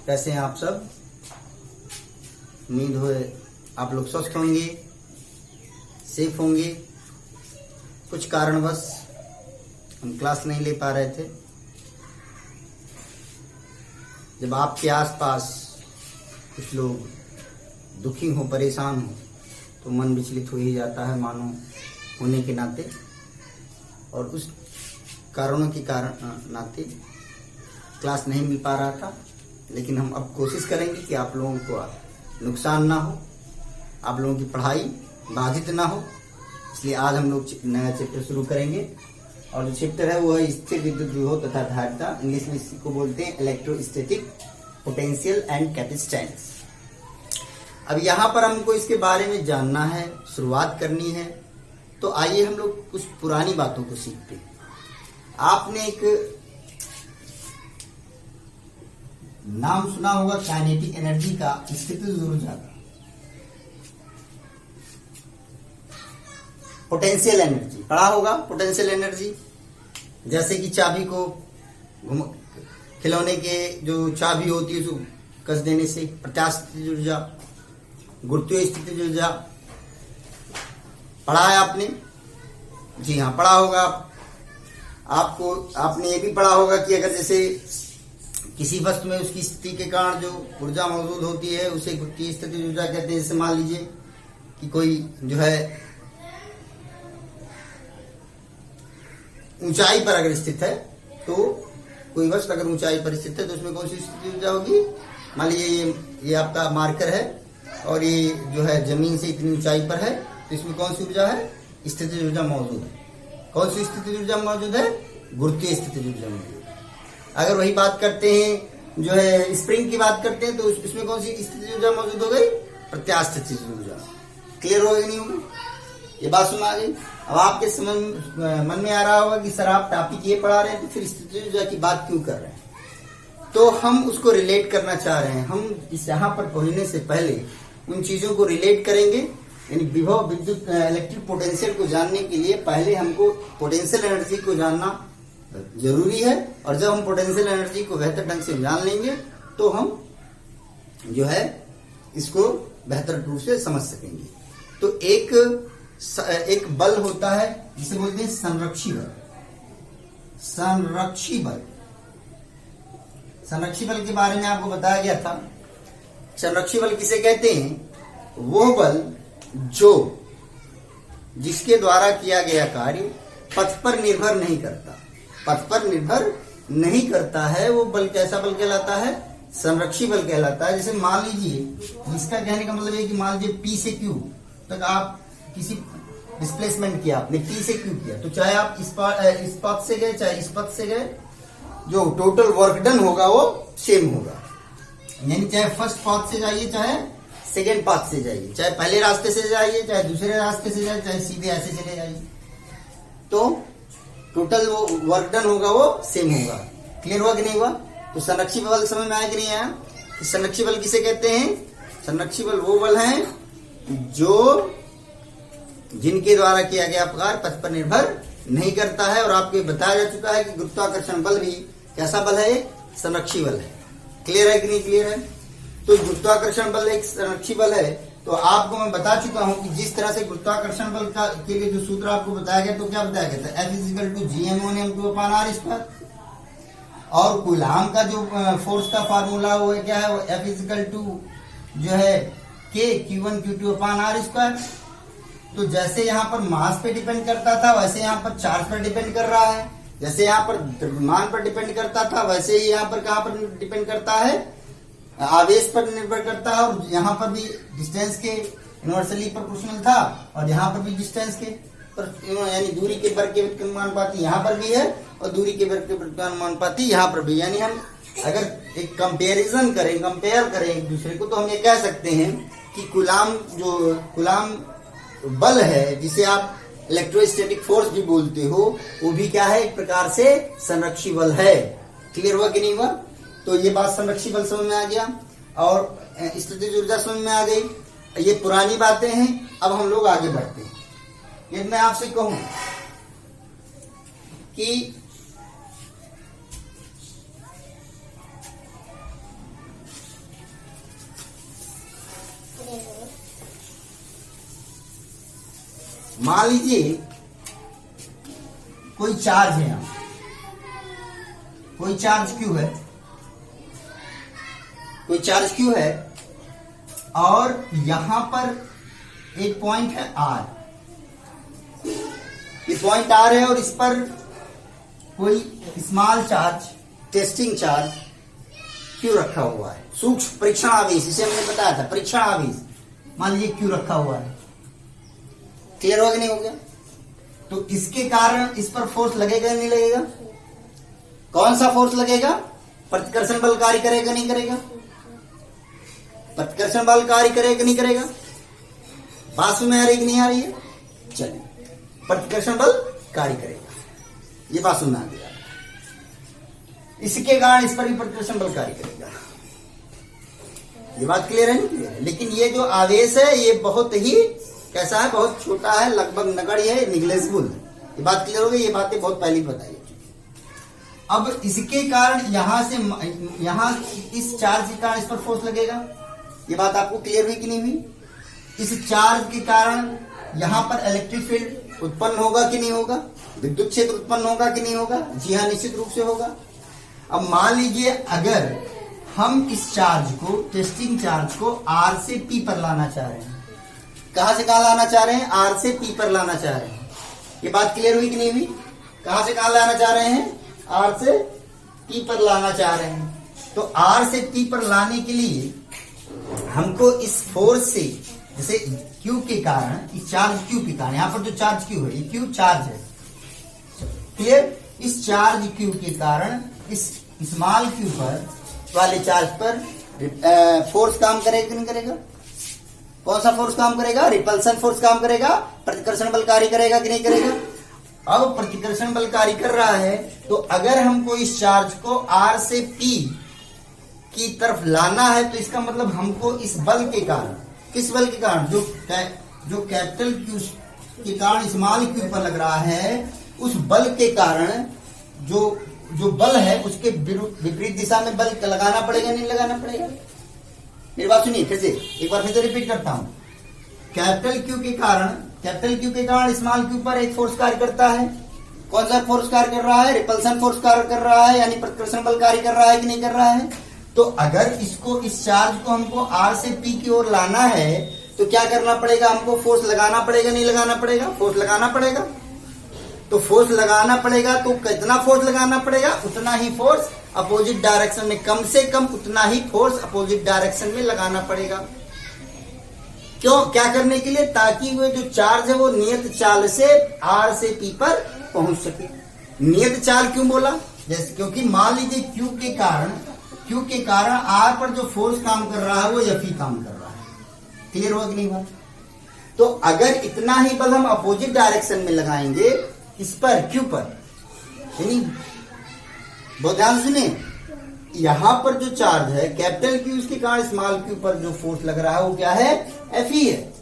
कैसे हैं आप सब। उम्मीद हो आप लोग स्वस्थ होंगे, सेफ होंगे। कुछ कारणवश हम क्लास नहीं ले पा रहे थे। जब आपके आसपास कुछ लोग दुखी हो, परेशान हो, तो मन विचलित हो ही जाता है मानो होने के नाते, और उस कारणों के नाते क्लास नहीं मिल पा रहा था। लेकिन हम अब कोशिश करेंगे कि आप लोगों को नुकसान ना हो, आप लोगों की पढ़ाई बाधित ना हो। इसलिए आज हम लोग नया चैप्टर शुरू करेंगे, और जो चैप्टर है वो है स्थिर विद्युत विभव तथा धारिता। इंग्लिश में इसको बोलते हैं इलेक्ट्रोस्टैटिक पोटेंशियल एंड कैपेसिटेंस। अब यहाँ पर हमको इसके बारे में जानना है, शुरुआत करनी है। तो आइए हम लोग कुछ पुरानी बातों को सीखते हैं। आपने एक नाम सुना होगा काइनेटिक एनर्जी का, स्थितिज ऊर्जा का। पोटेंशियल एनर्जी पढ़ा होगा। पोटेंशियल एनर्जी जैसे कि चाबी को खिलौने के जो चाबी होती है उसको कस देने से प्रत्यास्थितिज ऊर्जा, गुरुत्वीय स्थितिज ऊर्जा पढ़ा है आपने? जी हाँ, पढ़ा होगा। आपने ये भी पढ़ा होगा कि अगर जैसे किसी वस्तु में उसकी स्थिति के कारण जो ऊर्जा मौजूद होती है उसे गुरुत्वीय स्थितिज ऊर्जा कहते हैं। जैसे मान लीजिए कि कोई जो है ऊंचाई पर अगर स्थित है, तो कोई वस्तु अगर ऊंचाई पर स्थित है तो उसमें कौन सी स्थितिज ऊर्जा होगी? मान लीजिए ये आपका मार्कर है और ये जो है जमीन से इतनी ऊंचाई पर है, तो इसमें कौन सी ऊर्जा है? स्थितिज ऊर्जा मौजूद है। कौन सी स्थितिज ऊर्जा मौजूद है? गुरुत्वीय स्थितिज ऊर्जा मौजूद है। अगर वही बात करते हैं जो है स्प्रिंग की बात करते हैं, तो इसमें कौन सी स्थितिज ऊर्जा मौजूद हो गई? प्रत्यास्थितिज ऊर्जा। क्लियर हो गई नहीं होगी? ये बात सुना आ गई। अब आपके मन में आ रहा होगा कि सर आप टॉपिक ये पढ़ा रहे हैं तो फिर स्थितिज ऊर्जा की बात क्यों कर रहे हैं? तो हम उसको रिलेट करना चाह रहे हैं। हम इस यहाँ पर पहुंचने से पहले उन चीजों को रिलेट करेंगे। यानी विभव विद्युत इलेक्ट्रिक पोटेंशियल को जानने के लिए पहले हमको पोटेंशियल एनर्जी को जानना जरूरी है। और जब हम पोटेंशियल एनर्जी को बेहतर ढंग से जान लेंगे तो हम जो है इसको बेहतर रूप से समझ सकेंगे। तो एक बल होता है जिसे बोलते हैं संरक्षी बल। संरक्षी बल, संरक्षी बल के बारे में आपको बताया गया था। संरक्षी बल किसे कहते हैं? वो बल जो जिसके द्वारा किया गया कार्य पथ पर निर्भर नहीं करता। पथ पर निर्भर नहीं करता है वो बल कैसा बल कहलाता है? संरक्षी बल कहलाता है। जैसे मान लीजिए, इसका कहने का मतलब है कि मान लीजिए P से Q तक आप किसी डिस्प्लेसमेंट किया, आपने P से Q किया, तो चाहे आप इस पथ से गए चाहे इस पथ से गए, जो टोटल वर्क डन होगा वो सेम होगा। यानी चाहे फर्स्ट पाथ से जाइए चाहे सेकेंड पाथ से जाइए, चाहे पहले रास्ते से जाइए चाहे दूसरे रास्ते से जाइए, चाहे सीधे ऐसे चले जाइए, तो टोटल वो वर्क डन होगा वो सेम होगा। क्लियर हुआ कि नहीं हुआ? तो संरक्षी बल समझ में आया कि नहीं आया? संरक्षी बल किसे कहते हैं? संरक्षी बल वो बल हैं जो जिनके द्वारा किया गया कार्य पथ पर निर्भर नहीं करता है। और आपको बताया जा चुका है कि गुरुत्वाकर्षण बल भी कैसा बल है? संरक्षी बल है। क्लियर है कि नहीं क्लियर है? तो गुरुत्वाकर्षण बल एक संरक्षी बल है। तो आपको मैं बता चुका हूं कि जिस तरह से गुरुत्वाकर्षण बल के लिए जो सूत्र आपको बताया गया, तो क्या बताया गया था? F=gm1m2/r²। और कूलाम का जो फोर्स का फार्मूला वो क्या है? वो F= जो है K(Q1Q2/r²। तो जैसे यहाँ पर मास पे डिपेंड करता था वैसे यहाँ पर चार्ज पर डिपेंड कर रहा है। जैसे यहाँ पर द्रव्यमान पर डिपेंड करता था वैसे ही यहाँ पर कहाँ पर डिपेंड करता है? आवेश पर निर्भर करता है। और यहाँ पर भी डिस्टेंस के इनवर्सली प्रोपोर्शनल था, और यहाँ पर भी डिस्टेंस के यानी दूरी के वर्ग के अनुपाती यहाँ पर भी है, और दूरी के वर्ग के अनुपाती यहाँ पर भी। यानी हम अगर एक कंपेयर करें एक दूसरे को, तो हम ये कह सकते हैं कि कूलाम बल है, जिसे आप इलेक्ट्रोस्टैटिक फोर्स भी बोलते हो, वो भी क्या है? एक प्रकार से संरक्षी बल है। क्लियर हुआ कि नहीं हुआ? तो ये बात संरक्षी बल समझ में आ गया और स्थितिज ऊर्जा समझ में आ गई। ये पुरानी बातें हैं। अब हम लोग आगे बढ़ते हैं। यदि मैं आपसे कहूं कि मान लीजिए कोई चार्ज है, यहां कोई चार्ज क्यू है, कोई चार्ज क्यू है और यहां पर एक पॉइंट है आर, ये पॉइंट आर है और इस पर कोई small charge, testing charge Q रखा हुआ है, सूक्ष्म परीक्षण आवेश, इसे हमने बताया था परीक्षण आवेश, मान लीजिए क्यू रखा हुआ है। क्लियर हो गया नहीं हो गया? तो इसके कारण इस पर फोर्स लगेगा नहीं लगेगा? कौन सा फोर्स लगेगा? प्रतिकर्षण बल कार्य करेगा नहीं करेगा? प्रतिकर्षण बल कार्य करेगा नहीं करेगा? बात समझ में आ रही कि नहीं आ रही है? चलिए, प्रतिकर्षण बल कार्य करेगा, ये बात सुनना दिया। इसके कारण इस पर भी प्रतिकर्षण बल कार्य करेगा, ये बात क्लियर है नहीं क्लियर है? लेकिन ये जो आवेश है ये बहुत ही कैसा है, बहुत छोटा है, लगभग नगण्य है, निग्लेजिबल है, ये बात क्लियर हो गई? ये बातें बहुत पहले बताई। अब इसके कारण यहां से यहां इस चार्ज के कारण इस पर फोर्स लगेगा, ये बात आपको क्लियर हुई कि नहीं हुई? इस चार्ज के कारण यहां पर इलेक्ट्रिक फील्ड उत्पन्न होगा कि नहीं होगा? विद्युत क्षेत्र उत्पन्न होगा कि नहीं होगा? जी हाँ, निश्चित रूप से होगा। अब मान लीजिए अगर हम इस चार्ज को, टेस्टिंग चार्ज को आर से पी पर लाना चाह रहे हैं, कहां से कहां लाना चाह रहे हैं? आर से पी पर लाना चाह रहे हैं, ये बात क्लियर हुई कि नहीं हुई? कहां से कहां लाना चाह रहे हैं? आर से पी पर लाना चाह रहे हैं। तो आर से पी पर लाने के लिए हमको इस फोर्स से, जैसे क्यू के कारण, इस चार्ज क्यू के कारण, यहां पर जो चार्ज क्यू है, ये क्यू चार्ज है, क्लियर? इस चार्ज क्यू के कारण इस स्मॉल क्यू पर वाले चार्ज पर फोर्स काम करेगा कि नहीं करेगा? कौन सा फोर्स काम करेगा? रिपल्सन फोर्स काम करेगा, प्रतिकर्षण बल कार्य करेगा कि नहीं करेगा? अब प्रतिकर्षण बल कार्य कर रहा है, तो अगर हमको इस चार्ज को आर से पी की तरफ लाना है, तो इसका मतलब हमको इस बल के कारण, किस बल के कारण? जो कैपिटल क्यू के कारण स्मॉल क्यू पर लग रहा है, उस बल के कारण जो बल है उसके विपरीत दिशा में बल लगाना पड़ेगा नहीं लगाना पड़ेगा? मेरी बात सुनिए फिर से, एक बार फिर से रिपीट करता हूं। कैपिटल क्यू के कारण स्मॉल क्यू पर एक फोर्स कार्य करता है। कौन सा फोर्स कार्य कर रहा है? रिपल्सन फोर्स कार्य कर रहा है, यानी प्रतिकर्षण बल कार्य कर रहा है कि नहीं कर रहा है? तो अगर इस चार्ज को हमको आर से पी की ओर लाना है, तो क्या करना पड़ेगा? हमको फोर्स लगाना पड़ेगा नहीं लगाना पड़ेगा? फोर्स लगाना पड़ेगा। तो फोर्स लगाना पड़ेगा, तो कितना फोर्स लगाना पड़ेगा? उतना ही फोर्स अपोजिट डायरेक्शन में, कम से कम उतना ही फोर्स अपोजिट डायरेक्शन में लगाना पड़ेगा। क्यों? क्या करने के लिए? ताकि वो जो चार्ज है वो नियत चाल से आर से पी पर पहुंच सके। नियत चाल क्यों बोला? जैसे क्योंकि मान लीजिए क्यू के कारण आर पर जो फोर्स काम कर रहा है वो एफ ई काम कर रहा है। क्लियर हो कि नहीं बात? तो अगर इतना ही बल हम अपोजिट डायरेक्शन में लगाएंगे, इस पर क्यू पर, यानी बहुत ध्यान सुने, यहां पर जो चार्ज है कैपिटल क्यू, उसके कारण स्मॉल क्यू पर जो फोर्स लग रहा है वो क्या है? एफ ई है।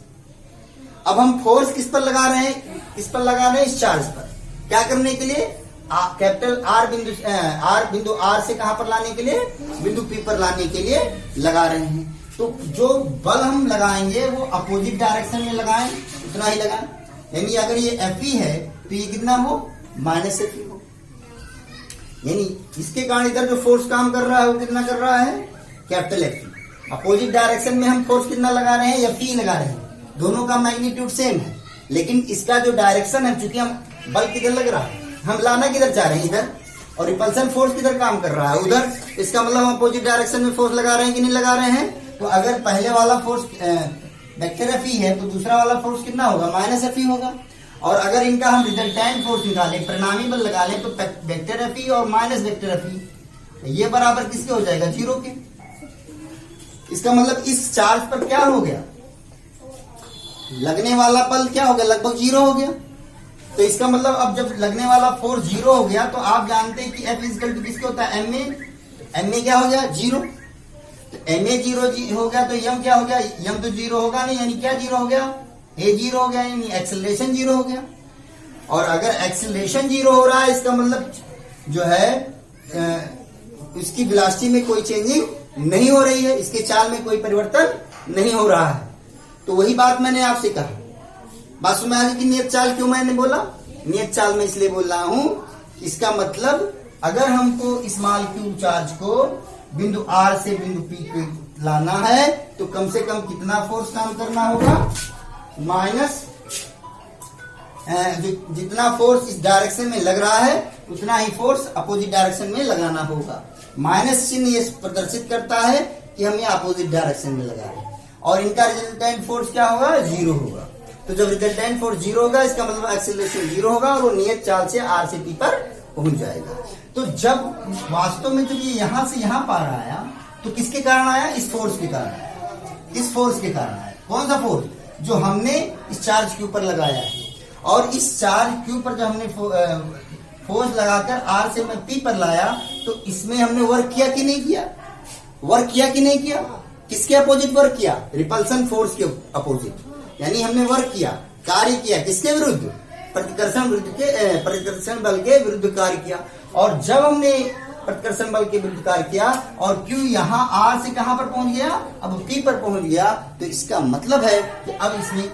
अब हम फोर्स किस पर लगा रहे हैं? इस पर लगा रहे हैं, इस चार्ज पर। क्या करने के लिए? कैपिटल आर बिंदु आर से कहां पर लाने के लिए? बिंदु पी पर लाने के लिए लगा रहे हैं। तो जो बल हम लगाएंगे वो अपोजिट डायरेक्शन में लगाएं, उतना ही लगाएं। यानी अगर ये एफ ई है तो ये कितना हो? माइनस एफ ई हो। यानी इसके कारण इधर जो फोर्स काम कर रहा है वो कितना कर रहा है? Capital F E. Opposite direction में हम फोर्स कितना लगा रहे हैं? एफ ई लगा रहे हैं। दोनों का मैग्नीट्यूड सेम है, लेकिन इसका जो डायरेक्शन है, चूंकि हम बल किधर लग रहा है, हम लाना किधर चाह रहे हैं? इधर। और रिपल्सन फोर्स किधर काम कर रहा है? उधर। इसका मतलब हम अपोजिट डायरेक्शन में फोर्स लगा रहे हैं कि नहीं लगा रहे हैं? तो अगर पहले वाला फोर्स वेक्टर एफ ई है, तो दूसरा वाला फोर्स कितना होगा? माइनस एफ ई होगा। और अगर इनका हम रिजल्टेंट फोर्स निकालें, परिणामी बल लगा लें, तो वेक्टर एफ ई और माइनस वेक्टर एफ ई ये बराबर किसके हो जाएगा? जीरो के। इसका मतलब इस चार्ज पर क्या हो गया? लगने वाला बल क्या हो गया? लगभग जीरो हो गया। तो इसका मतलब अब जब लगने वाला फोर्स जीरो हो गया, तो आप जानते हैं कि एफ इक्वल टू किसके होता है? एम ए क्या हो गया? जीरो। तो एम ए जीरो हो गया, तो यम क्या हो गया? यम तो जीरो होगा नहीं, यानी क्या जीरो हो गया? ए जीरो हो गया, यानी एक्सेलरेशन जीरो हो गया। और अगर एक्सेलरेशन जीरो हो रहा है, इसका मतलब जो है उसकी वेलोसिटी में कोई चेंजिंग नहीं हो रही है, इसके चाल में कोई परिवर्तन नहीं हो रहा है। तो वही बात मैंने आपसे कहा बात समझ आ गई कि नियत चाल क्यों मैंने बोला? नियत चाल में इसलिए बोल रहा हूं, इसका मतलब अगर हमको इस मॉलिक्यूल चार्ज को बिंदु R से बिंदु P पे लाना है तो कम से कम कितना फोर्स काम करना होगा? माइनस जितना फोर्स इस डायरेक्शन में लग रहा है उतना ही फोर्स अपोजिट डायरेक्शन में लगाना होगा। माइनस चिन्ह ये प्रदर्शित करता है कि हम ये अपोजिट डायरेक्शन में लगा रहे हैं और इनका रिजल्टेंट फोर्स क्या होगा? 0 होगा। तो जब रिजल्टेंट फोर्स 0 होगा इसका मतलब एक्सीलरेशन 0 होगा और वो नियत चाल से R से P पर पहुंच जाएगा। तो जब वास्तव में जब ये यहां से यहां पार आया तो किसके कारण आया? इस फोर्स के कारण आया। इस फोर्स के कारण आया। कौन सा फोर्स? जो हमने इस चार्ज के ऊपर लगाया है। और इस चार्ज के ऊपर जब हमने फोर्स लगाकर R से मैं P पर लाया तो इसमें हमने वर्क किया कि नहीं किया? वर्क किया कि नहीं किया? किसके अपोजिट वर्क किया? रिपल्सन फोर्स के अपोजिट। यानी हमने वर्क किया, कार्य किया किसके विरुद्ध? प्रतिकर्षण बल के विरुद्ध कार्य किया। और जब हमने प्रतिकर्षण बल के विरुद्ध कार्य किया और Q यहाँ R से कहां पर पहुंच गया? अब P पर पहुंच गया। तो इसका मतलब है कि अब इसमें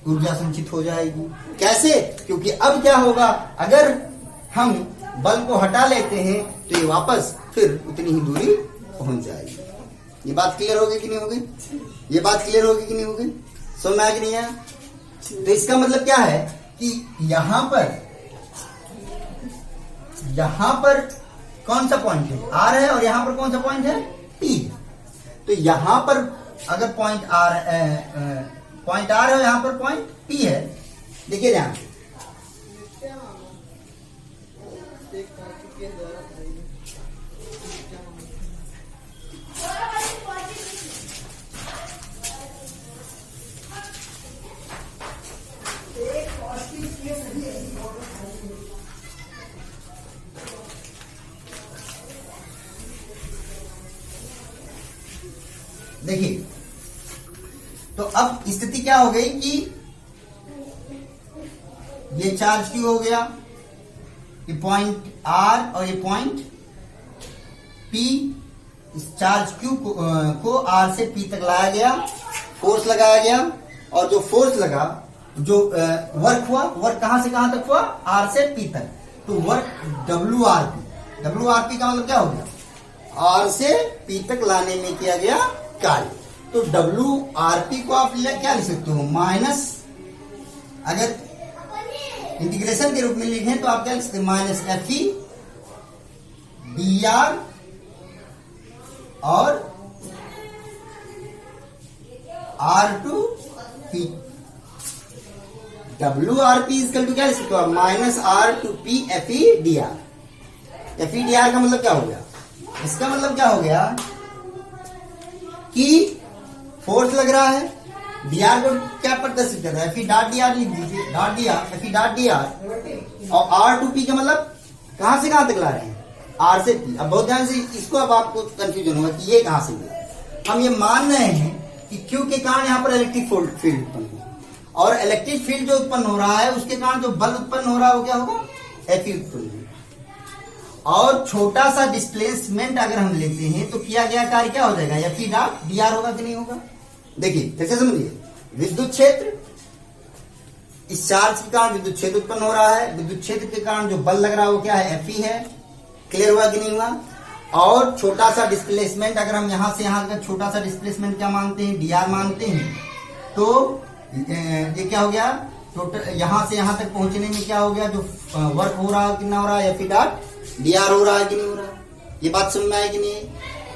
ऊर्जा संचित हो जाएगी। कैसे? क्योंकि अब क्या होगा, अगर हम बल को हटा लेते हैं तो ये वापस फिर उतनी ही दूरी पहुंच जाएगी। ये बात क्लियर होगी कि नहीं होगी? ये बात क्लियर होगी कि नहीं होगी? समझ में आ कि नहीं है? तो इसका मतलब क्या है कि यहां पर कौन सा पॉइंट है? R है और यहां पर कौन सा पॉइंट है? P। तो यहां पर अगर पॉइंट R है और यहां पर पॉइंट P है। देखिए ध्यान, देखिए तो अब स्थिति क्या हो गई कि ये चार्ज Q हो गया, ये पॉइंट R और ये पॉइंट P। इस चार्ज Q को R से P तक लाया गया, फोर्स लगाया गया और जो फोर्स लगा, जो वर्क हुआ, वर्क कहां से कहां तक हुआ? R से P तक। तो वर्क WRP का मतलब क्या हो गया? R से P तक लाने में किया गया कार्य। तो WRP को आप क्या लिख सकते हो? माइनस, अगर इंटीग्रेशन के रूप में लिखें तो आप क्या लिख सकते हैं? माइनस FE dr और R2P। WRP इक्वल टू क्या लिख सकते हो? Minus R2P FE dr। FE dr का मतलब क्या हो गया? इसका मतलब क्या हो गया कि फोर्स लग रहा है, dr को क्या प्रदर्शित कर रहा है? FE डॉट dr लिख दीजिए, dot dr, FE dot dr। और R2P का मतलब कहां से कहां तक ला रहे हैं? R से P। अब बहुत ध्यान से इसको, अब आपको कंफ्यूजन होगा कि ये कहां से मिला। हम ये मान रहे हैं कि Q के कारण यहां पर इलेक्ट्रिक फील्ड उत्पन्न हुआ और इलेक्ट्रिक फील्ड जो उत्पन्न हो रहा है उसके कारण जो बल उत्पन्न हो रहा है वो क्या होगा? FE उत्पन्न होगा। और छोटा सा डिस्प्लेसमेंट अगर हम लेते हैं तो किया गया कार्य क्या हो जाएगा? FE डॉट dr होगा कि नहीं होगा? देखिए कैसे समझिए, विद्युत क्षेत्र, इस चार्ज के कारण विद्युत क्षेत्र उत्पन्न हो रहा है, विद्युत क्षेत्र के कारण जो बल लग रहा है वो क्या है? FE है। क्लियर हुआ कि नहीं हुआ? और छोटा सा डिस्प्लेसमेंट, अगर हम यहां से यहां का छोटा सा डिस्प्लेसमेंट क्या मानते हैं? dr मानते हैं। तो ये क्या हो गया? टोटल यहां से यहां तक पहुंचने में क्या हो गया? जो वर्क हो रहा है कितना हो रहा है? FE डॉट dr हो रहा है कि नहीं हो रहा है? ये बात समझ में आई कि नहीं?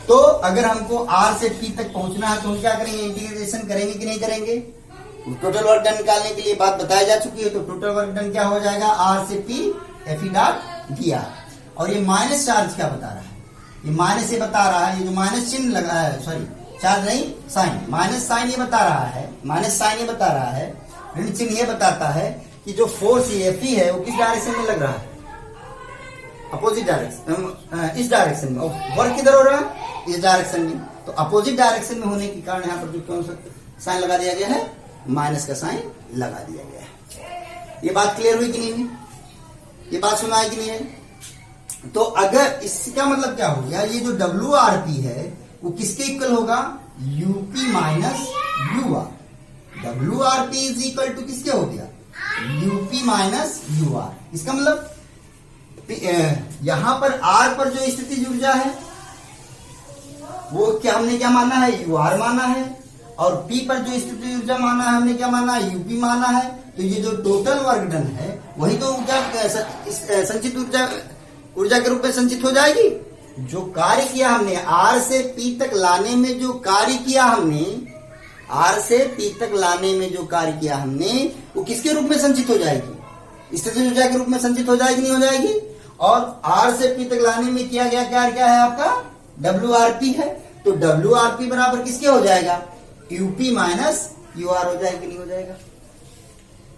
तो अगर हमको R से P तक पहुंचना है तो हम क्या करेंगे? इंटीग्रेशन करेंगे कि नहीं करेंगे? टोटल वर्क डन निकालने के लिए बात बताई जा चुकी है। तो टोटल वर्क डन क्या हो जाएगा? R से P FE डॉट dr। और ये माइनस चार्ज क्या बता रहा है? ये माइनस ये बता रहा है, ये जो माइनस चिन्ह लगा है, सॉरी चार्ज नहीं, साइन, माइनस साइन ये बता रहा है, माइनस साइन ये बता रहा है, ऋण चिन्ह ये बताता है कि जो फोर्स FE है वो किस डायरेक्शन में लग रहा है? अपोजिट डायरेक्शन, इस डायरेक्शन में। और वर्क किधर हो रहा है? इस डायरेक्शन में। तो अपोजिट डायरेक्शन में होने के कारण यहाँ पर जो कौन सा साइन लगा दिया गया है? माइनस का साइन लगा दिया गया है। ये बात क्लियर हुई कि नहीं हुई? ये बात सुना है कि नहीं है? तो अगर इसका मतलब क्या हो गया? ये जो WRP है वो किसके इक्वल होगा? UP minus UR। WRP is equal to किसके हो गया, UP माइनस UR। इसका मतलब यहां पर R पर जो स्थितिज ऊर्जा है वो क्या हमने क्या माना है, UR माना है, और P पर जो स्थितिज ऊर्जा माना है हमने क्या माना है, UP माना है। तो ये जो टोटल वर्क डन है वही तो ऊर्जा संचित ऊर्जा के रूप में संचित हो जाएगी। जो कार्य किया हमने R से P तक लाने में, जो कार्य किया हमने R से P तक लाने में जो कार्य किया हमने, वो किसके रूप में संचित हो जाएगी, स्थितिज ऊर्जा के रूप में संचित हो जाएगी, नहीं हो जाएगी। और R से P तक लाने में किया गया कार्य क्या है आपका, WRP है। तो WRP बराबर किसके हो जाएगा, UP माइनस UR हो जाएगा, नहीं हो जाएगा।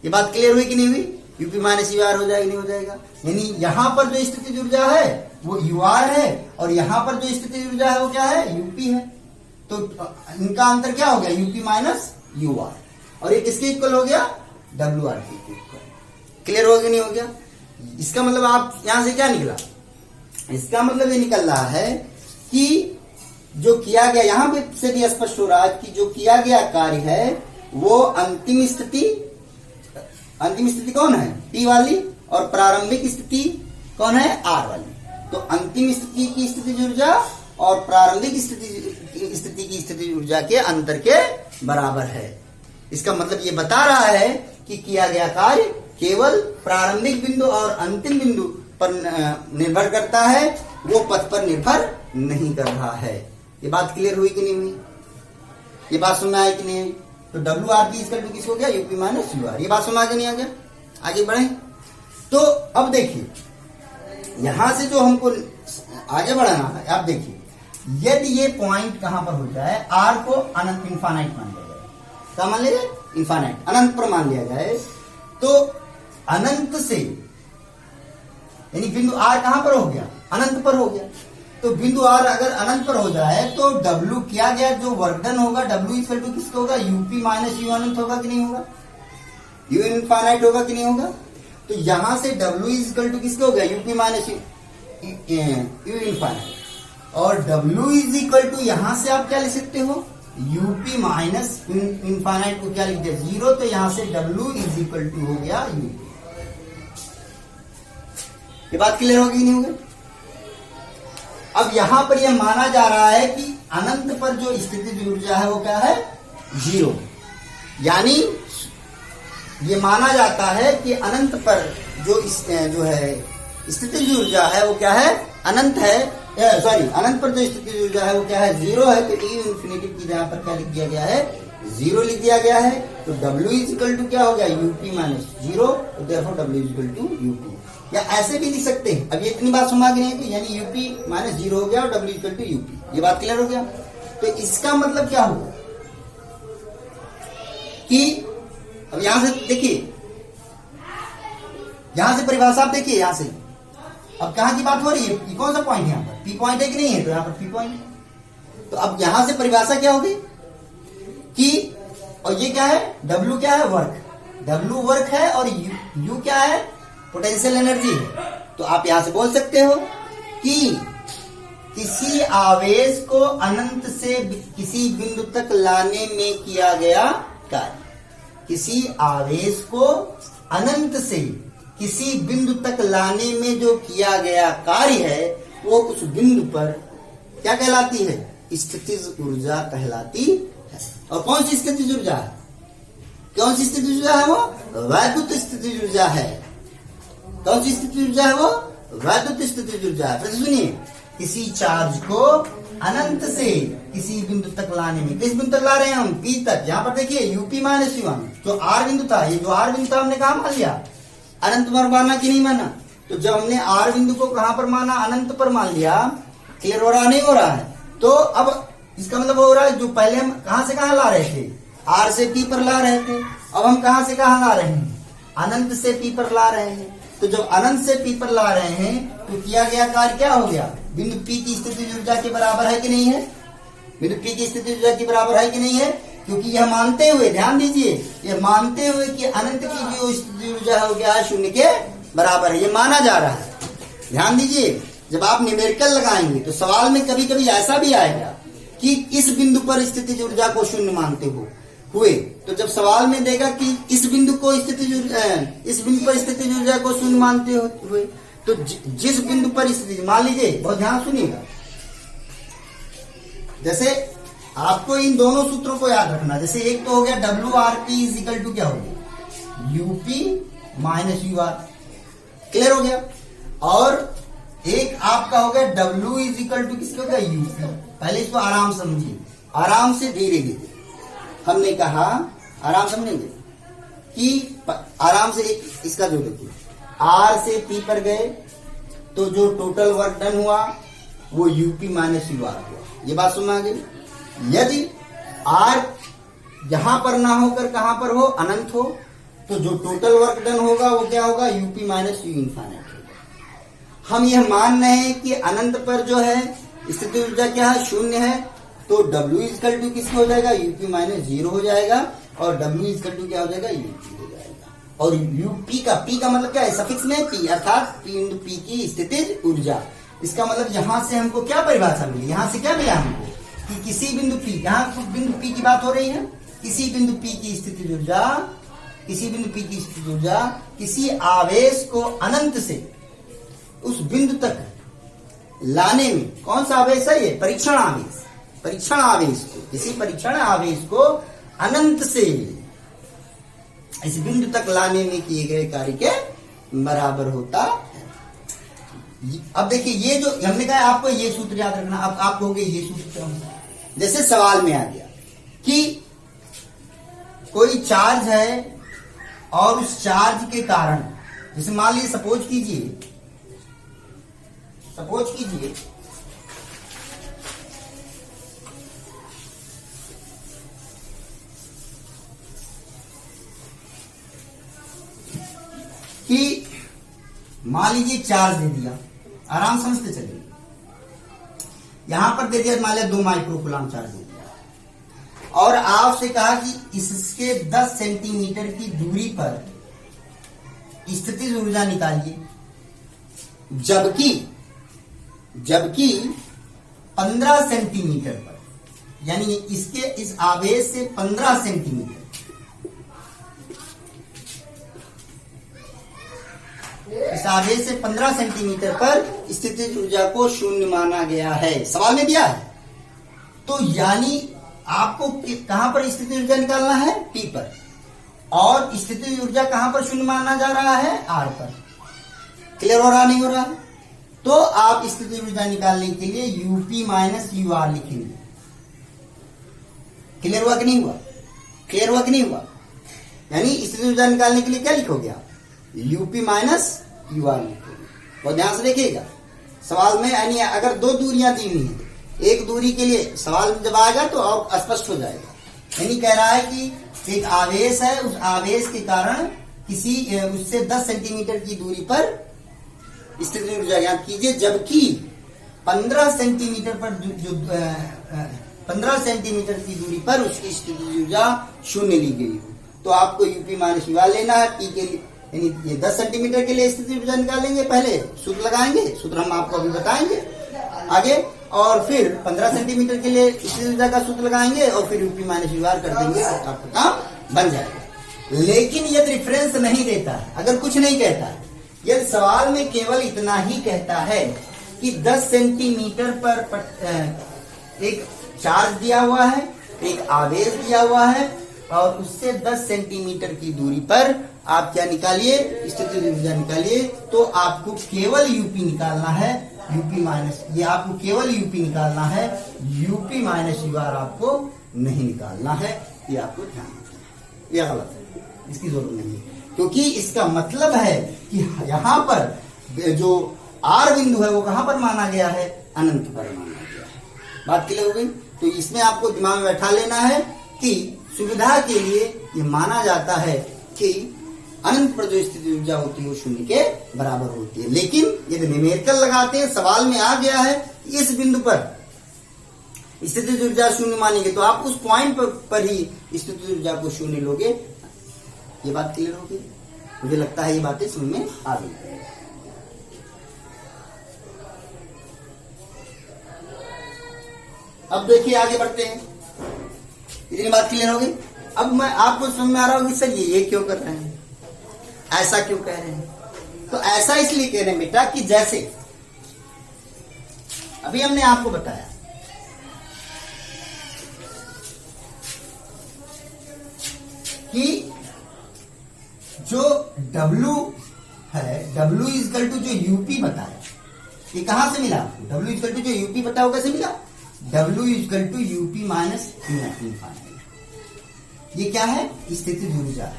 ये बात क्लियर हुई कि नहीं हुई, UP माइनस UR हो जाएगा, नहीं हो जाएगा। यानी यहां पर जो स्थितिज ऊर्जा है वो UR है, और यहां पर जो स्थितिज ऊर्जा है वो क्या है, UP है। तो इनका अंतर क्या हो गया, UP माइनस UR, और ये किसके इक्वल हो गया, WRP के इक्वल। क्लियर हो गया, नहीं हो गया। इसका मतलब आप यहां से क्या निकला, इसका मतलब ये निकल रहा है कि जो किया गया, यहां पे से भी स्पष्ट हो रहा है कि जो किया गया कार्य है वो अंतिम स्थिति कौन है, P वाली, और प्रारंभिक स्थिति कौन है, R वाली। तो अंतिम स्थिति की स्थितिज ऊर्जा और प्रारंभिक स्थिति की स्थितिज ऊर्जा के अंतर के बराबर है। इसका मतलब ये बता रहा है कि किया गया कार्य केवल प्रारंभिक बिंदु और अंतिम बिंदु पर निर्भर करता है, वो पथ पर निर्भर नहीं कर रहा है। ये बात क्लियर हुई कि नहीं हुई, ये बात समझ में आई कि नहीं आई। तो WRP इसका किस हो गया, UP माइनस UR। ये बात समझ आ नहीं आ गया, आगे बढ़े। तो अब देखिए यहां से जो हमको आगे बढ़ाना है, आप देखिए यदि ये पॉइंट कहां पर हो जाए, R को अनंत इनफाइनाइट मान लिया जाए, क्या मान लिया जाए, इनफाइनाइट अनंत पर मान लिया जाए, तो अनंत से यानी बिंदु R कहां पर हो गया, अनंत पर हो गया। तो बिंदु R अगर अनंत पर हो जाए तो W किया गया जो वर्कडन होगा, W इक्वल टू किसका होगा, UP माइनस U अनंत होगा कि नहीं होगा, U इनफाइनाइट होगा कि नहीं होगा। तो यहां से W इक्वल टू किसका हो गया, UP माइनस U इनफाइनाइट, और W इज इक्वल टू यहां से आप क्या लिख सकते हो, UP माइनस इनफाइनाइट को क्या लिख दिया, 0। तो यहां से W इज इक्वल टू हो गया UP। ये बात क्लियर होगी नहीं होगी। अब यहां पर यह माना जा रहा है कि अनंत पर जो स्थितिज ऊर्जा है वो क्या है, 0। यानी ये माना जाता है कि अनंत पर जो है स्थितिज ऊर्जा है वो क्या है, अनंत है, सॉरी अनंत पर जो स्थितिज ऊर्जा है वो क्या है, 0 है। तो E इंफिनिटी की जगह पर क्या लिख दिया गया है, 0 लिख दिया गया है। तो W इज इक्वल टू क्या हो गया, UP माइनस 0। तो therefore W is equal to UP। या ऐसे भी लिख सकते हैं, अब ये इतनी बात समझ नहीं है, यानी UP माइनस 0 हो गया और W इक्वल टू UP। ये बात क्लियर हो गया। तो इसका मतलब क्या होगा कि अब यहां से देखिए, यहां से परिभाषा आप देखिए, यहां से अब कहां की बात हो रही है, P कौन सा पॉइंट है, यहां पर P पॉइंट है कि नहीं है, तो यहां पर P पॉइंट है। तो अब यहां से परिभाषा क्या होगी कि, और ये क्या है, W क्या है, वर्क, W वर्क है, और U क्या है, पोटेंशियल एनर्जी है। तो आप यहां से बोल सकते हो कि किसी आवेश को अनंत से किसी बिंदु तक लाने में किया गया कार्य, किसी आवेश को अनंत से किसी बिंदु तक लाने में जो किया गया कार्य है वो उस बिंदु पर क्या कहलाती है, स्थितिज ऊर्जा कहलाती है। और कौन सी स्थितिज ऊर्जा है, कौन सी स्थितिज ऊर्जा है, वो वैद्युत स्थितिज ऊर्जा है। कौन सी स्थितिज ऊर्जा है, वो वैद्युत स्थितिज ऊर्जा है। फिर सुनिए, किसी चार्ज को अनंत से किसी बिंदु तक लाने में, किस बिंदु तक ला रहे हैं हम, P तक। यहां पर देखिए UP माइनस U, जो R बिंदु था, ये जो R बिंदु था हमने कहा मान लिया, अनंत पर माना कि नहीं माना। तो जब हमने R बिंदु को कहां पर माना, अनंत पर मान लिया। क्लियर हो रहा नहीं हो रहा है। तो अब इसका मतलब हो रहा है, जो पहले हम कहां से कहां ला रहे थे, R से P पर ला रहे थे, अब हम कहां से कहां ला रहे हैं, अनंत से P पर ला रहे हैं। तो जब अनंत से P पर ला रहे हैं तो किया गया कार्य क्या हो गया, बिंदु P की स्थितिज ऊर्जा के बराबर है कि नहीं है, बिंदु P की स्थितिज ऊर्जा के बराबर है कि नहीं है। क्योंकि यह मानते हुए, ध्यान दीजिए, यह मानते हुए कि अनंत की जो स्थितिज ऊर्जा हो गया 0 के बराबर है, ये माना जा रहा है। ध्यान दीजिए, जब आप न्यूमेरिकल लगाएंगे तो सवाल में कभी कभी ऐसा भी आएगा कि इस बिंदु पर स्थितिज ऊर्जा को 0 मानते हो, हुए, तो जब सवाल में देगा कि इस बिंदु को इस बिंदु पर स्थितिज ऊर्जा को शून्य मानते हुए, तो जिस बिंदु पर स्थिति, मान लीजिए, बहुत ध्यान सुनिएगा, जैसे आपको इन दोनों सूत्रों को याद रखना। जैसे एक तो हो गया WRP इज इक्वल टू क्या हो गया, UP माइनस UR, क्लियर हो गया। और एक आपका हो गया W इज इक्वल टू किसका हो गया, UP। पहले इसको आराम समझिए, आराम से, धीरे धीरे। हमने कहा आराम समझेंगे कि आराम से एक इसका जो देखिए, R से P पर गए तो जो टोटल वर्क डन हुआ वो UP माइनस UR हुआ। ये बात समझ आ गई। यदि R यहां पर ना होकर कहां पर हो, अनंत हो, तो जो टोटल वर्क डन होगा वो क्या होगा, UP माइनस U इनफाइनाइट होगा। हम यह मान रहे हैं कि अनंत पर जो है स्थिति ऊर्जा क्या है, शून्य है, तो W इक्वल टू किसका हो जाएगा, UP माइनस 0 हो जाएगा, और W इक्वल टू क्या हो जाएगा, UP हो जाएगा। और UP का, P का मतलब क्या है, सफिक्स में P, अर्थात P की स्थितिज ऊर्जा। इसका मतलब यहां से हमको क्या परिभाषा मिली, यहां से क्या मिला हमको कि किसी बिंदु P, यहां बिंदु P की बात हो रही है, किसी बिंदु P की स्थितिज ऊर्जा, किसी बिंदु P की स्थितिज ऊर्जा किसी आवेश को अनंत से उस बिंदु तक लाने में, कौन सा आवेश है ये, परीक्षण आवेश, परीक्षण आवेश को, किसी परीक्षण आवेश को अनंत से इस बिंदु तक लाने में किए गए कार्य के बराबर होता है। अब देखिए, ये जो हमने कहा आपको ये सूत्र याद रखना। अब आप कहोगे ये सूत्र, जैसे सवाल में आ गया कि कोई चार्ज है और उस चार्ज के कारण, जैसे मान लीजिए, सपोज कीजिए कि मान लीजिए चार्ज दे दिया, आराम समझते चलिए, यहां पर दे दिया, मान लिया 2 माइक्रोकूलम चार्ज दे दिया, और आपसे कहा कि इसके 10 सेंटीमीटर की दूरी पर स्थितिज ऊर्जा निकालिए, जबकि 15 सेंटीमीटर पर, यानी इसके इस आवेश से 15 सेंटीमीटर, इस आवेश से 15 सेंटीमीटर पर स्थितिज ऊर्जा को शून्य माना गया है, सवाल में दिया है। तो यानी आपको कहां पर स्थितिज ऊर्जा निकालना है, P पर, और स्थितिज ऊर्जा कहां पर शून्य माना जा रहा है, R पर। क्लियर हो रहा, नहीं हो रहा? तो आप स्थितिज ऊर्जा निकालने के लिए UP माइनस UR लिखेंगे। क्लियर हुआ कि नहीं हुआ, क्लियर हुआ कि नहीं हुआ? यानी स्थितिज ऊर्जा निकालने के लिए क्या लिखोगे आप, UP माइनस UR लिखोगे। और ध्यान से देखिएगा, सवाल में यानी अगर 2 दूरियां दी हुई हैं, एक दूरी के लिए सवाल में जब आएगा तो और स्पष्ट हो जाएगा। यानी कह रहा है कि एक आवेश है, उस आवेश के कारण किसी उससे 10 सेंटीमीटर की दूरी पर स्थितिज ऊर्जा ज्ञात कीजिए, जबकि 15 सेंटीमीटर पर 15 सेंटीमीटर की दूरी पर उसकी स्थितिज ऊर्जा शून्य ली गई हो। तो आपको UP माइनस UR लेना है। P के लिए, यानी ये 10 सेंटीमीटर के लिए स्थितिज ऊर्जा निकालेंगे, पहले सूत्र लगाएंगे, सूत्र हम आपको अभी बताएंगे आगे, और फिर 15 सेंटीमीटर के लिए स्थितिज ऊर्जा का सूत्र लगाएंगे, और फिर UP माइनस UR कर देंगे, आपका काम बन जाएगा। लेकिन यदि रेफरेंस नहीं देता है, अगर कुछ नहीं कहता है, यदि सवाल में केवल इतना ही कहता है कि 10 सेंटीमीटर पर एक चार्ज दिया हुआ है, एक आवेश दिया हुआ है, और उससे 10 सेंटीमीटर की दूरी पर आप क्या निकालिए, स्थितिज ऊर्जा निकालिए, तो आपको केवल UP निकालना है, UP माइनस, ये आपको केवल UP निकालना है, UP माइनस UR आपको नहीं निकालना है। ये आपको ध्यान रखना है, यह गलत है, इसकी जरूरत नहीं है, क्योंकि इसका मतलब है कि यहां पर जो R बिंदु है वो कहां पर माना गया है, अनंत पर माना गया है। बात क्लियर हो गई? तो इसमें आपको दिमाग में बैठा लेना है कि सुविधा के लिए ये माना जाता है कि अनंत पर जो स्थिति ऊर्जा होती है वो शून्य के बराबर होती है। लेकिन यदि न्यूमेरिकल लगाते हैं, सवाल में आ गया है इस बिंदु पर स्थिति ऊर्जा शून्य मानेंगे, तो आप उस पॉइंट पर ही स्थिति ऊर्जा को शून्य लोगे। ये बात क्लियर होगी? मुझे लगता है ये बातें समझ में आ गई। अब देखिए आगे बढ़ते हैं, इतनी बात क्लियर हो गई। अब मैं आपको समझ में आ रहा हूँ कि सर ये क्यों कर रहे हैं, ऐसा क्यों कह रहे हैं? तो ऐसा इसलिए कह रहे हैं बेटा कि जैसे अभी हमने आपको बताया कि जो W है, W इजकल टू जो यूपी बताया, ये कहां से मिला आपको? W इजकल टू जो यूपी बताया वो कैसे मिला? W is equal to UP minus infinite. ये क्या है? स्थितिज ऊर्जा।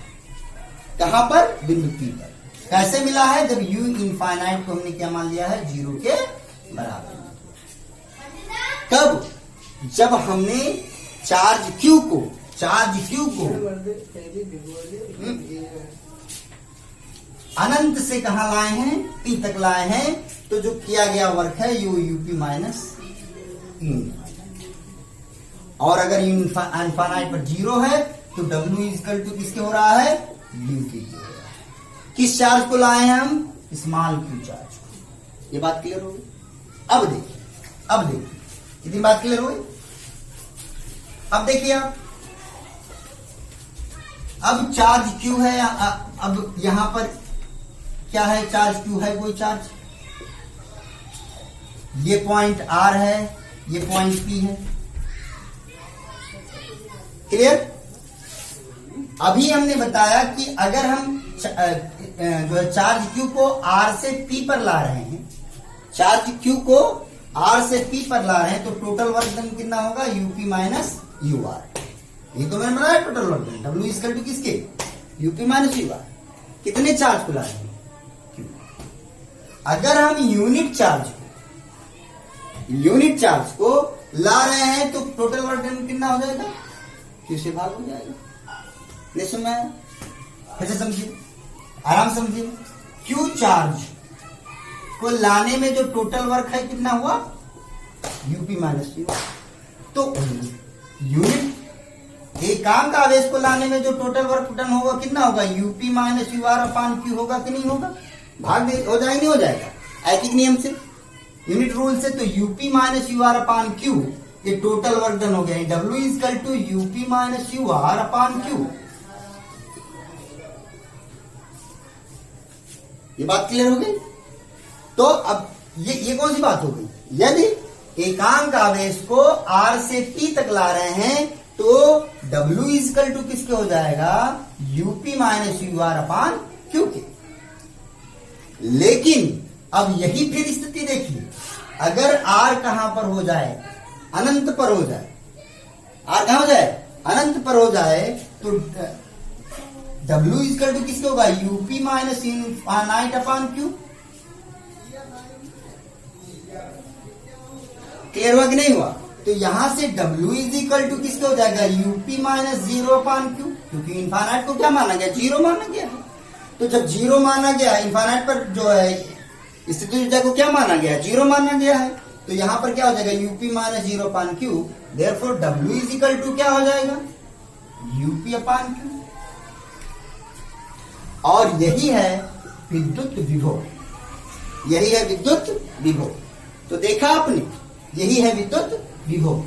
कहां पर? बिंदु P पर। कैसे मिला है? जब U इनफाइनाइट को हमने क्या मान लिया है? 0 के बराबर। तब जब हमने चार्ज Q को अनंत से कहा लाए हैं? P तक लाए हैं। तो जो किया गया वर्क है यू यूपी माइनस इनफाइनाइट। और अगर इनफाइनाइट पर 0 है तो W इजकल टू किसके हो रहा है? U के हो रहा है। किस चार्ज को लाए हैं हम? स्मॉल q चार्ज को। ये बात क्लियर होगी? अब देखिए कितनी बात क्लियर हुई? अब देखिए आप, अब चार्ज Q है, अब यहां पर क्या है? चार्ज Q है, कोई चार्ज, ये पॉइंट R है, ये पॉइंट P है। क्लियर? अभी हमने बताया कि अगर हम जो है चार्ज Q को R से P पर ला रहे हैं, चार्ज Q को R से P पर ला रहे हैं, तो टोटल वर्क डन कितना होगा? UP minus U R. ये तो मैंने बनाया total work done. W is equal to किसके? UP minus U R. कितने चार्ज को ला रहे हैं? Q। अगर हम यूनिट चार्ज को ला रहे हैं तो टोटल वर्क डन कितना हो जाएगा? Q से भाग हो जाएगा। नहीं सुना है? फिर से समझिए, आराम समझिए। Q चार्ज को लाने में जो टोटल वर्क है कितना हुआ? UP minus you. तो यूनिट एकांक आवेश को लाने में जो टोटल वर्क डन होगा कितना होगा? UP minus U R upon Q होगा कि नहीं होगा? भाग हो जाएगा नहीं हो जाएगा? ऐकिक नियम से, यूनिट रूल से। तो UP minus U R upon Q, ये टोटल वर्क डन हो गया। W is equal to UP minus U R upon Q. ये बात क्लियर हो गई? तो अब ये कौन सी बात हो गई? यदि एकांक आवेश को R से P तक ला रहे हैं तो W इजकल टू किसके हो जाएगा? UP minus U R upon Q के। लेकिन अब यही फिर स्थिति देखिए, अगर R कहां पर हो जाए? अनंत पर हो जाए। R कहां हो जाए? अनंत पर हो जाए तो W इजकल टू किसके होगा? यूपी माइनस इनफाइनाइट अपान क्यू। क्लियर हुआ कि नहीं हुआ? तो यहां से W इज इक्वल टू किसके हो जाएगा? यूपी माइनस 0 अपान क्यू, क्योंकि इनफाइनाइट को क्या माना गया? 0 माना गया। तो जब 0 माना गया, इनफाइनाइट पर जो है स्थिति ऊर्जा को क्या माना गया? 0 माना गया है। तो यहां पर क्या हो जाएगा? UP minus 0 upon Q. Therefore W is equal to क्या हो जाएगा? UP upon Q. और यही है विद्युत विभव, यही है विद्युत विभव। तो देखा आपने, यही है विद्युत विभव।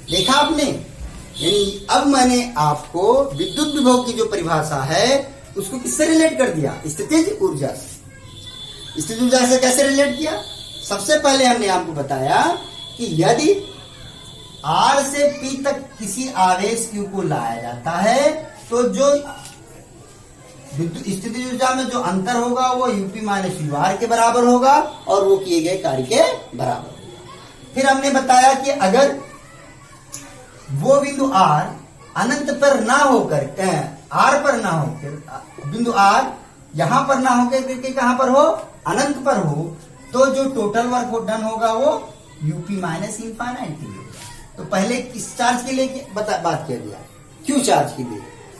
देखा आपने? यानी अब मैंने आपको विद्युत विभव की जो परिभाषा है उसको किससे रिलेट कर दिया? स्थितिज ऊर्जा से। स्थितिज ऊर्जा से कैसे रिलेट किया? सबसे पहले हमने आपको बताया कि यदि R से P तक किसी आवेश Q को लाया जाता है तो जो स्थितिज ऊर्जा में जो अंतर होगा वो यूपी माइनस यू आर के बराबर होगा और वो किए गए कार्य के बराबर होगा। फिर हमने बताया कि अगर वो बिंदु R अनंत पर ना होकर, R पर ना होकर, बिंदु R यहां पर ना होकर के कहां पर हो? अनंत पर हो, तो जो टोटल वर्क डन होगा वो यूपी माइनस इनफाइनाइट के लिए। तो पहले किस चार्ज के लिए बात किया गया? क्यू चार्ज के लिए।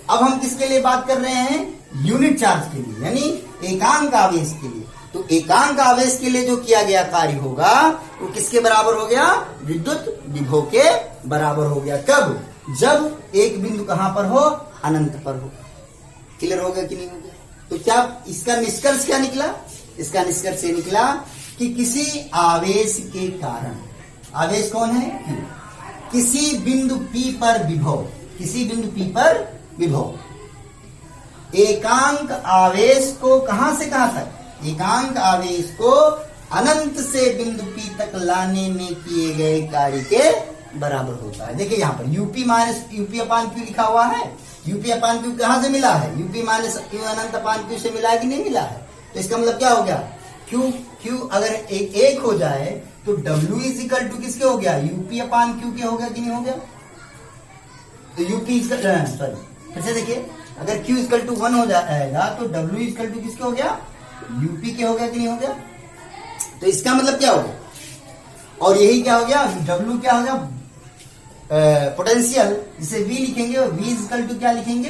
अब हम किसके लिए बात कर रहे हैं? यूनिट चार्ज के लिए, यानी एकांक आवेश के लिए। तो एकांक आवेश के लिए जो किया गया कार्य होगा वो किसके बराबर हो गया? विद्युत विभव के बराबर हो गया। कब? जब एक बिंदु कहां पर हो? अनंत पर हो। क्लियर हो गया कि नहीं हो गया? तो क्या इसका निष्कर्ष क्या निकला? इसका निष्कर्ष ये निकला कि किसी आवेश के कारण, आवेश कौन है? Q, किसी बिंदु P पर विभव किसी बिंदु P पर विभव एकांक आवेश को कहां से कहां तक, एकांक आवेश को अनंत से बिंदु P तक लाने में किए गए कार्य के बराबर होता है। देखिए यहाँ पर UP minus UP upon Q लिखा हुआ है। यूपी अपान क्यू कहां से मिला है, यूपी माइनस क्यू अनंत अपान क्यू से मिला है कि नहीं मिला है। तो इसका मतलब क्या हो गया, क्यू अगर एक हो जाए तो W इज इक्वल टू किसके हो गया, यूपी अपान क्यू के हो गया कि नहीं हो गया। तो यूपी सॉरी फिर से देखिए, अगर Q इक्वल टू 1 हो जाएगा तो W इक्वल टू किसके हो गया, यूपी के हो गया कि नहीं हो गया। तो इसका मतलब क्या हो गया, और यही क्या हो गया, W क्या हो गया पोटेंशियल, जिसे V लिखेंगे और V इक्वल टू क्या लिखेंगे,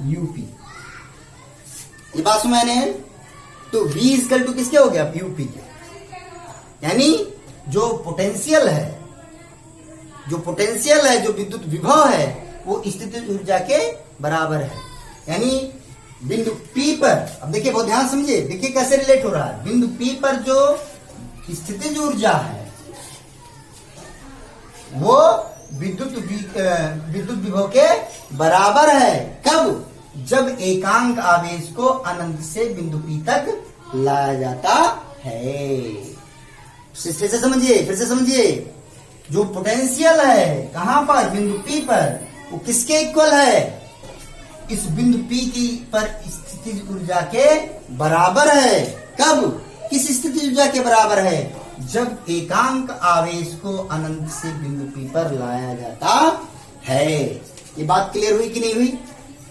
यूपी। ये बात समझ में है। तो V इक्वल टू किसके हो गया, यूपी के। यानी जो पोटेंशियल है, जो विद्युत विभव है वो स्थितिज ऊर्जा के बराबर है। यानी बिंदु P पर, अब देखिए बहुत ध्यान समझिए, देखिए कैसे रिलेट हो रहा है। बिंदु P पर जो स्थितिज ऊर्जा है वो विद्युत विभव के बराबर है। कब, जब एकांक आवेश को अनंत से बिंदु P तक लाया जाता है। फिर से समझिए, जो पोटेंशियल है कहां पर, बिंदु P पर, वो किसके इक्वल है, इस बिंदु P की पर स्थितिज ऊर्जा के बराबर है। कब, किस स्थितिज ऊर्जा के बराबर है, जब एकांक आवेश को अनंत से बिंदु P पर लाया जाता है। ये बात क्लियर हुई कि नहीं हुई।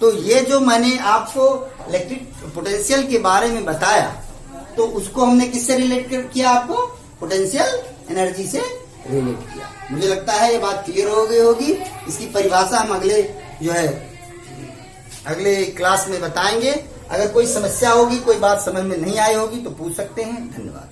तो ये जो मैंने आपको इलेक्ट्रिक पोटेंशियल के बारे में बताया, तो उसको हमने किससे रिलेट किया, आपको पोटेंशियल एनर्जी से रिलेट किया। मुझे लगता है ये बात क्लियर हो गई होगी। इसकी परिभाषा हम अगले क्लास में बताएंगे। अगर कोई समस्या होगी, कोई बात समझ में नहीं आई होगी तो पूछ सकते हैं। धन्यवाद।